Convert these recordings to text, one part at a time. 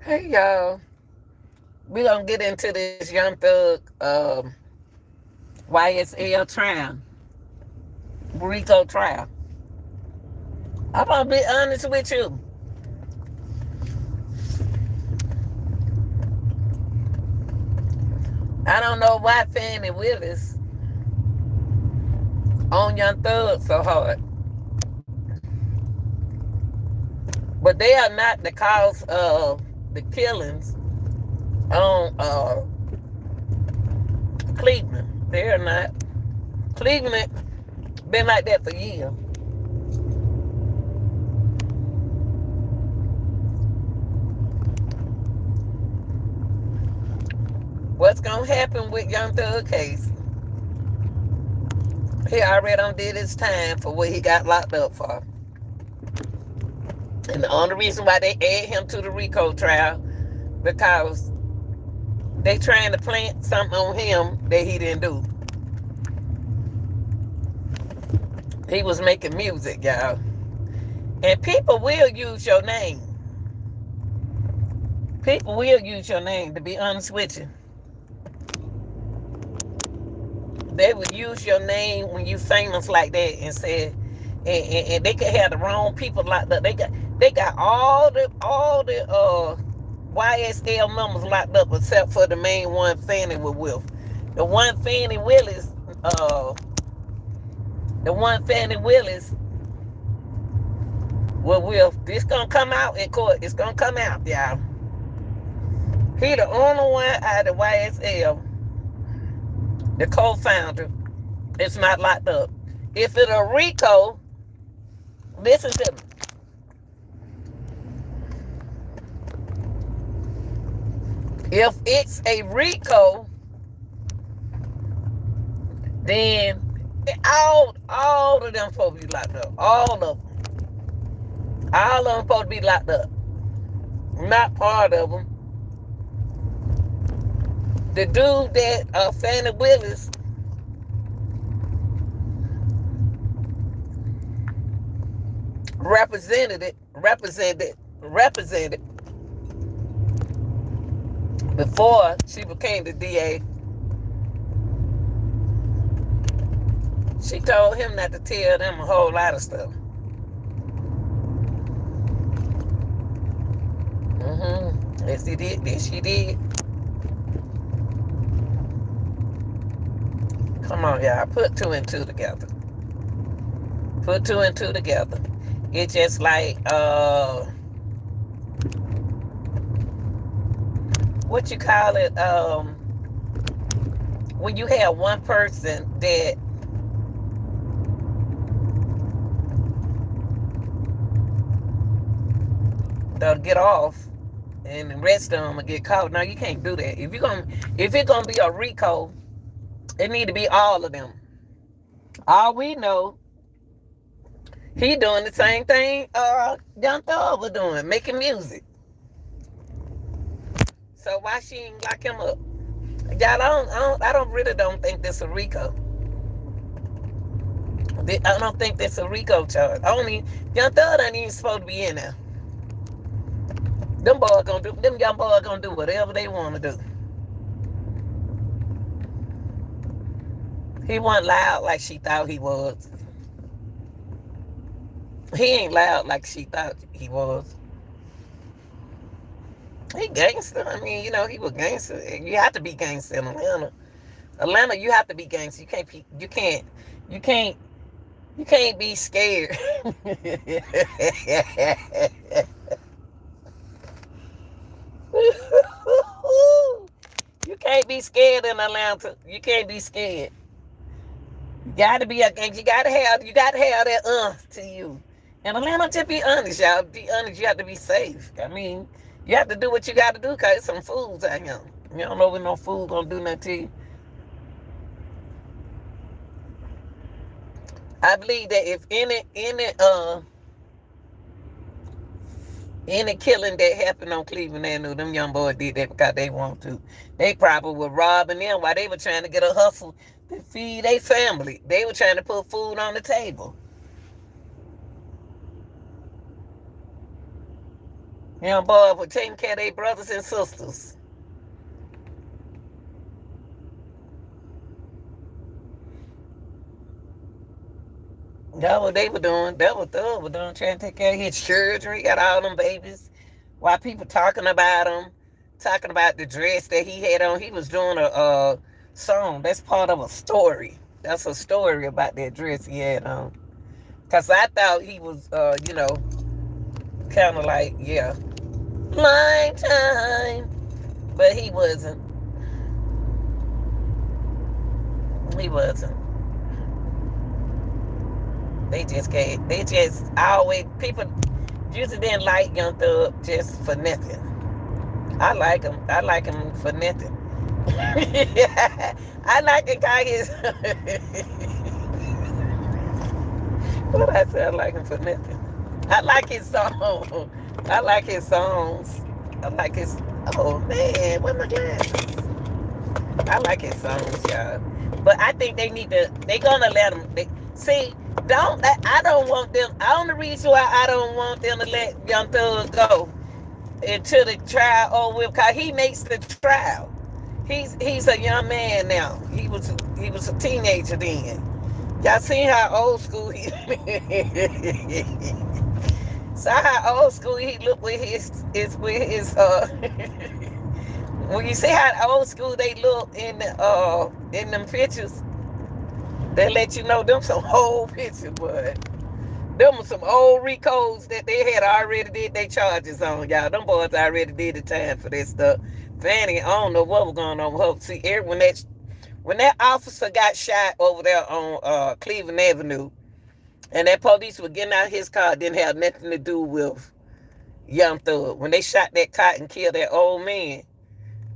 Hey y'all, we gonna get into this Young Thug YSL trial, Rico trial. I'm gonna be honest with you. I don't know why Fannie Willis on Young Thug so hard, but they are not the cause of the killings on Cleveland. They are not. Cleveland been like that for years. What's gonna happen with Young Thug case? He already done did his time for what he got locked up for. And the only reason why they add him to the RICO trial, because they trying to plant something on him that he didn't do. He was making music, y'all. And people will use your name. People will use your name, to be honest with you. They would use your name when you famous like that and say, and they could have the wrong people locked up. They got all the YSL members locked up except for the main one Fannie was with. The one Fannie Willis, uh, the one Fannie Willis was with. This gonna come out in court. It's gonna come out, y'all. He the only one out of YSL, the co-founder, it's not locked up. If it's a RICO, listen to me. If it's a RICO, then all of them supposed to be locked up. All of them. All of them supposed to be locked up. Not part of them. The dude that Fannie Willis represented before she became the DA. She told him not to tell them a whole lot of stuff. Yes, he did. Yes, she did. Come on, y'all. Put two and two together. Put two and two together. It's just like what you call it? When you have one person that they'll get off and the rest of them will get caught. No, you can't do that. If it's gonna be a RICO, it need to be all of them. All we know, he doing the same thing Young Thug was doing, making music. So why she ain't lock him up? Y'all, I don't think this a RICO. I don't think this a RICO charge. Only Young Thug ain't even supposed to be in there. Them young boys gonna do whatever they want to do. He wasn't loud like she thought he was. He ain't loud like she thought he was. He gangster. I mean, he was gangster. You have to be gangster in Atlanta. Atlanta, you have to be gangster. You can't be scared. You can't be scared in Atlanta. You can't be scared. You gotta be a gangster. You gotta have that to you. In Atlanta, just be honest, y'all. Be honest, you have to be safe. I mean, you have to do what you gotta do because some fools out here. You don't know when no fool gonna do nothing to you. I believe that if any killing that happened on Cleveland Avenue, them young boys did that because they want to. They probably were robbing them while they were trying to get a hustle to feed their family. They were trying to put food on the table. Young boys were taking care of their brothers and sisters. That's what they were doing. That was Thug was doing, trying to take care of his children. He got all them babies. While people talking about him, talking about the dress that he had on, he was doing a song. That's part of a story. That's a story about that dress he had on. Cause I thought he was, kind of like, yeah, lifetime, but he wasn't. He wasn't. They just always, people usually didn't like Young Thug just for nothing. I like him. I like him for nothing. I like the guy is. What I say? I like him for nothing. I like his song. I like his songs. I like his. Oh man, where my glasses? I like his songs, y'all. But I think they need to. They gonna let him. See, I don't want them. The only reason why I don't want them to let Young Thug go until the trial over with, cause he makes the trial. He's a young man now. He was a teenager then. Y'all seen how old school he so how old school he look with his when you see how old school they look in them pictures, they let you know them some old pictures, but them were some old Ricos that they had already did their charges on, y'all. Them boys already did the time for this stuff. Fanny, I don't know what was going on with her. See, when that officer got shot over there on Cleveland Avenue, and that police were getting out his car, didn't have nothing to do with Young Thug. When they shot that cop and killed that old man,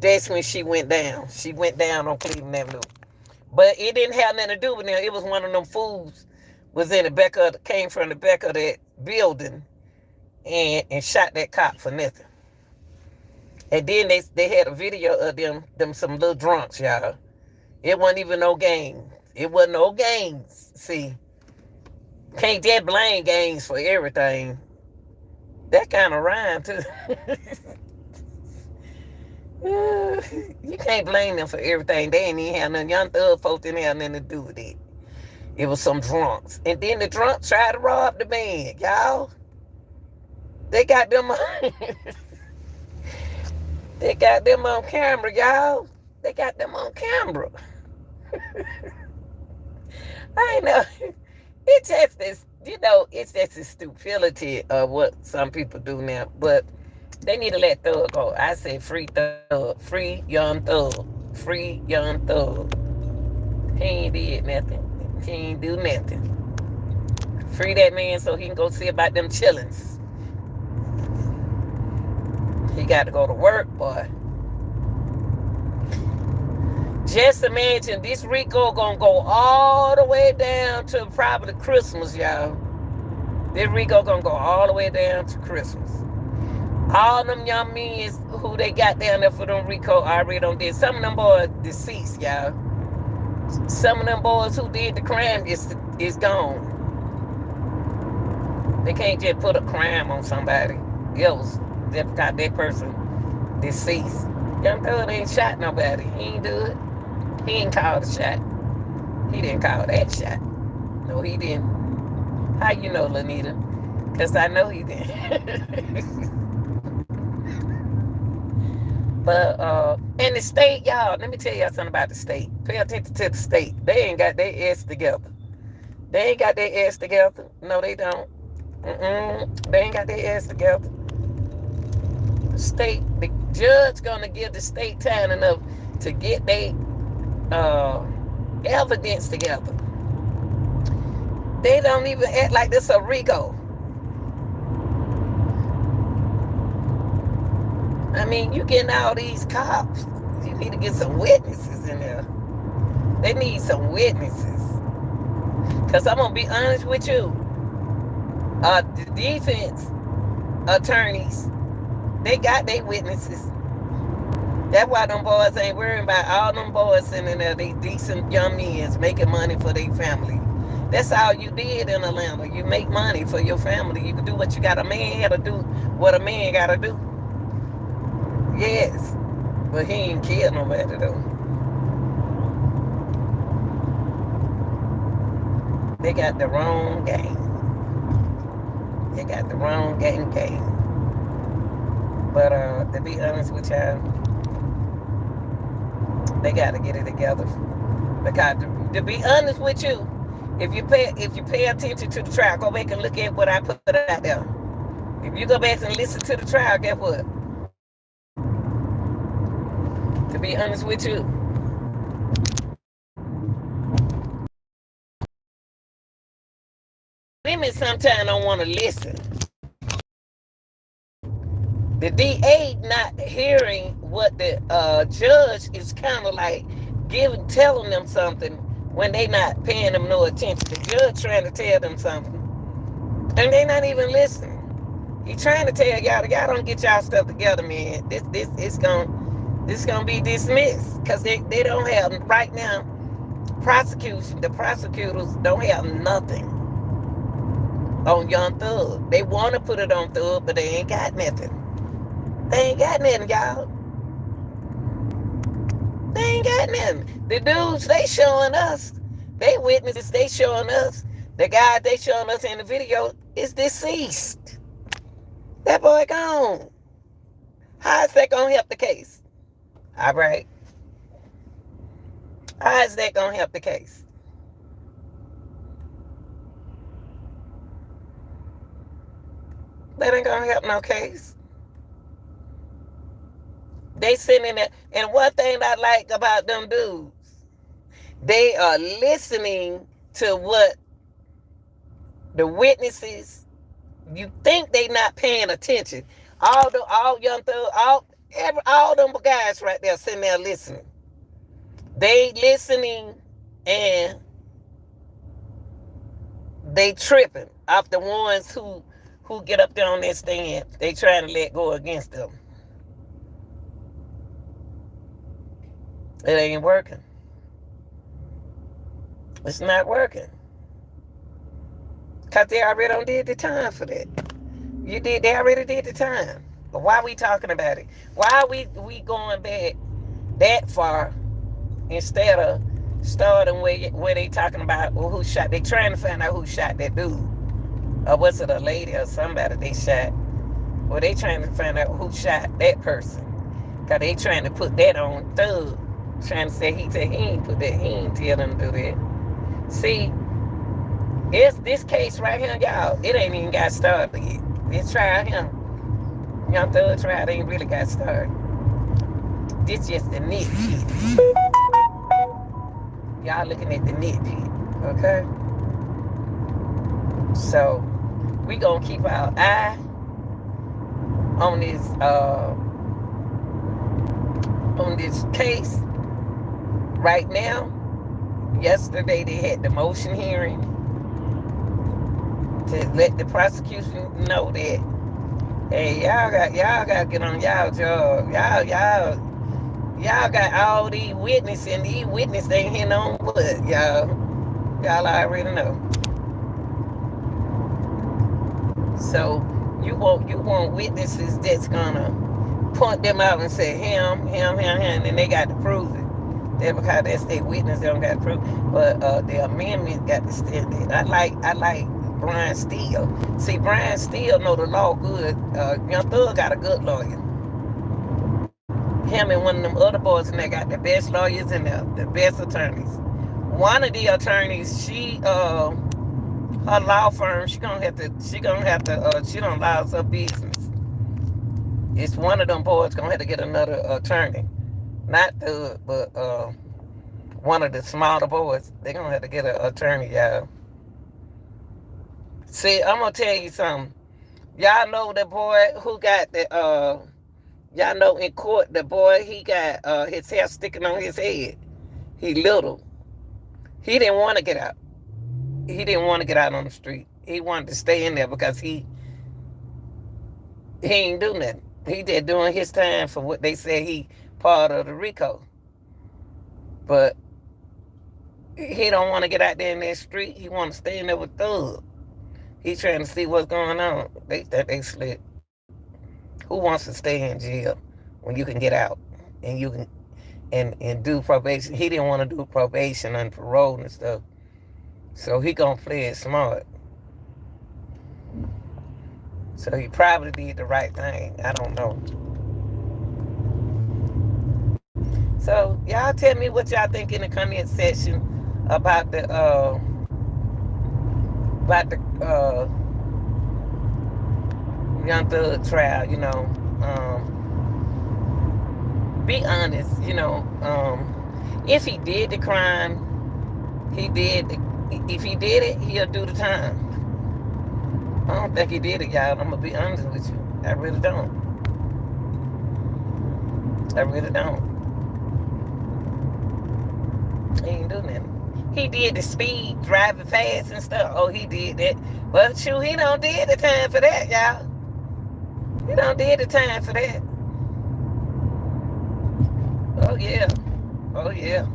that's when she went down. She went down on Cleveland Avenue. But it didn't have nothing to do with them. It was one of them fools came from the back of that building and shot that cop for nothing. And then they had a video of them some little drunks, y'all. It wasn't even no gangs. It wasn't no gangs. See, can't just blame gangs for everything. That kind of rhyme too. You can't blame them for everything. They ain't even have nothing. Young Thug folks didn't have nothing to do with it. It was some drunks. And then the drunks tried to rob the man, y'all. They got them they got them on camera, y'all. They got them on camera. I know. It's just this, it's just the stupidity of what some people do now. But they need to let Thug go. I say free Thug. Free Young Thug. Free Young Thug. He ain't did nothing. He ain't do nothing. Free that man so he can go see about them chillings. He got to go to work, boy. Just imagine this Rico gonna go all the way down to probably Christmas, y'all. This Rico gonna go all the way down to Christmas. All them young men who they got down there for them Rico already done did. Some of them boys deceased, y'all. Some of them boys who did the crime is gone. They can't just put a crime on somebody else just because that person deceased. Young Thug ain't shot nobody. He ain't do it. He ain't called a shot. He didn't call that shot. No, he didn't. How you know, Lanita? Because I know he didn't. But, in the state, y'all, let me tell y'all something about the state. Pay attention to the state. They ain't got their ass together. They ain't got their ass together. No, they don't. They ain't got their ass together. The judge gonna give the state time enough to get their evidence together. They don't even act like this a Rico. I mean, you getting all these cops. You need to get some witnesses in there. They need some witnesses. Because I'm going to be honest with you. The defense attorneys, they got their witnesses. That's why them boys ain't worrying about all them boys sitting in there. They decent young men making money for their family. That's all you did in Atlanta. You make money for your family. You can do what you got. A man had to do what a man got to do. Yes. But he ain't killed nobody, though. They got the wrong game. They got the wrong game. But to be honest with y'all, they got to get it together. Because to be honest with you, if you pay attention to the trial, go back and look at what I put out there. If you go back and listen to the trial, guess what? To be honest with you, women sometimes don't want to listen. The DA not hearing what the judge is kind of like telling them something when they not paying them no attention. The judge trying to tell them something, and they not even listening. He trying to tell y'all don't get y'all stuff together, man. This gonna be dismissed because they don't have right now. The prosecutors don't have nothing on Young Thug. They want to put it on Thug, but they ain't got nothing. They ain't got nothing, y'all. They ain't got nothing. The dudes they showing us, they witnesses they showing us. The guy they showing us in the video is deceased. That boy gone. How is that gonna help the case? All right. How is that gonna help the case? That ain't gonna help no case. They sitting in there, and one thing I like about them dudes, they are listening to what the witnesses. You think they not paying attention? All Young Thug, all them guys right there sitting there listening. They listening and they tripping off the ones who get up there on that stand. They trying to let go against them. It ain't working. It's not working. Because they already done did the time for that. They already did the time. But why we talking about it? Why are we going back that far instead of starting where they talking about who shot? They trying to find out who shot that dude. Or was it a lady or somebody they shot? Well, they trying to find out who shot that person. Because they trying to put that on Thug. Trying to say he ain't put that. He ain't tell them to do that. See, it's this case right here, y'all. It ain't even got started yet. This trial here, Young Thug trial ain't really got started. This just the nitpick. Y'all looking at the nitpick, okay? So we gonna keep our eye on this case. Right now, yesterday they had the motion hearing to let the prosecution know that, hey, y'all got to get on y'all job. Y'all got all these witnesses, and these witnesses ain't hitting on what, y'all. Y'all already know. So you want witnesses that's gonna point them out and say him, and they got to prove it. That because that's their witness, they don't got to prove it. But the amendment got to stand there. I like Brian Steele. See, Brian Steele know the law good. Young Thug got a good lawyer. Him and one of them other boys in there got the best lawyers in there, the best attorneys. One of the attorneys, her law firm, she don't lose her business. It's one of them boys gonna have to get another attorney. Not Thug, but one of the smaller boys. They gonna have to get an attorney, y'all. See, I'm gonna tell you something. Y'all know the boy who got the y'all know in court the boy he got his hair sticking on his head. He little. He didn't want to get out. He didn't want to get out on the street. He wanted to stay in there because he ain't do nothing. He just doing his time for what they said he part of the RICO. But He don't want to get out there in that street. He want to stay in there with Thug. He's trying to see what's going on. They think they slick. Who wants to stay in jail when you can get out and you can and do probation? He didn't want to do probation and parole and stuff. So he gonna play it smart. So he probably did the right thing. I don't know. So y'all tell me what y'all think in the comment section about the Young Thug trial. Be honest. If he did the crime, he did. If he did it, he'll do the time. I don't think he did it, y'all. I'm gonna be honest with you. I really don't. I really don't. He ain't do nothing. He did the speed, driving fast and stuff. Oh, he did that. But shoot, he don't did the time for that, y'all. He don't did the time for that. Oh yeah. Oh yeah.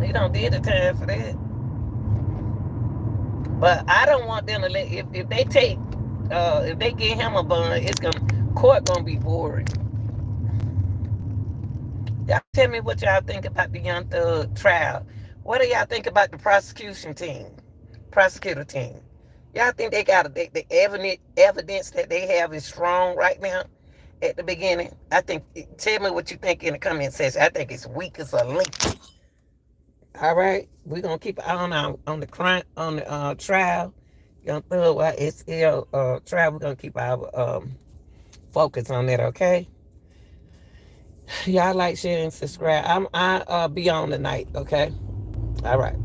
He don't did the time for that. But I don't want them to let if they take if they give him a bond, court gonna be boring. Y'all tell me what y'all think about the Young Thug trial. What do y'all think about the prosecutor team? Y'all think they got the evidence that they have is strong right now at the beginning? I think. Tell me what you think in the comment section. I think it's weak as a link. All right, we're gonna keep an eye on the crime on the trial. Young Thug YSL trial. We're gonna keep our focus on that. Okay. Y'all like, share, and subscribe. I'll be on tonight. Okay. All right.